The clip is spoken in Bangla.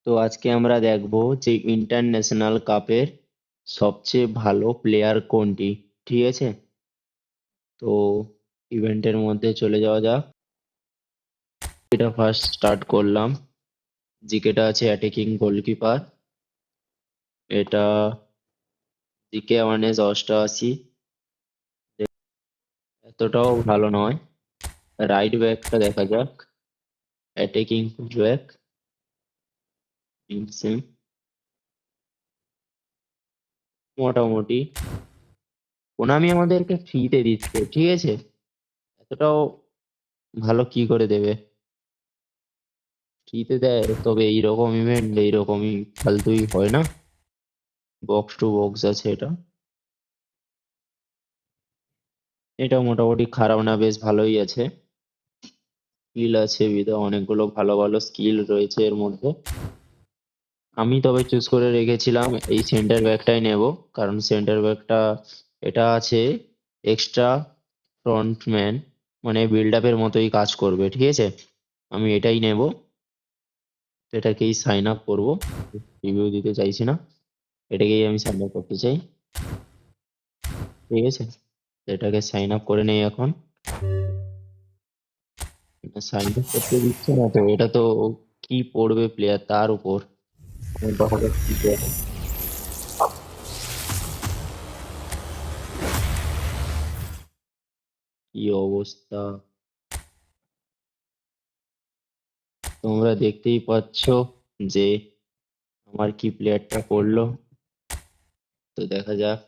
তো আজকে আমরা দেখবো যে ইন্টারন্যাশনাল কাপের সবচেয়ে ভালো প্লেয়ার কোনটি। ঠিক আছে, তো ইভেন্টের মধ্যে চলে যাওয়া যাক। এটা ফার্স্ট স্টার্ট করলাম। জিকেটা আছে অ্যাটাকিং গোলকিপার। এটা জিকে অ্যাওয়ারনেস 88, এতটাও ভালো নয়। রাইট ব্যাকটা দেখা যাক। অ্যাটাকিং ব্যাক সেম, মোটামুটি। কোনামি আমাদেরকে ফ্রিতে দিচ্ছে, ঠিক আছে, এতটাও ভালো কি করে দেবে? ফ্রিতে দেয় তবে এইরকম ইভেন্ট এইরকমই ফালতুই হয় না। বক্স টু বক্স আছে এটা। এটা মোটামুটি খারাপ না, বেশ ভালোই আছে। স্কিল আছে অনেকগুলো ভালো ভালো স্কিল রয়েছে এর মধ্যে। আমি তবে চুজ করে রেখেছিলাম এই সেন্টার ব্যাকটাই নেব, কারণ সেন্টার ব্যাকটা এটা আছে এক্সট্রা ফ্রন্টম্যান, মানে বিল্ড আপের মতোই কাজ করবে, ঠিক আছে। আমি এটাই নেব, এটাকেই সাইন আপ করবো। রিভিউ দিতে চাইছি না, এটাকেই আমি সাইন আপ করতে চাই, ঠিক আছে। এটাকে সাইন আপ করে নেই এখন। সাইন আপ করতে দিচ্ছে না তো, এটা তো কি পড়বে প্লেয়ার তার উপর। দেখা যাক কি করে। কি অবস্থা তোমরা দেখতেই পাচ্ছ যে আমার কি প্লেয়ারটা পড়লো। তো দেখা যাক।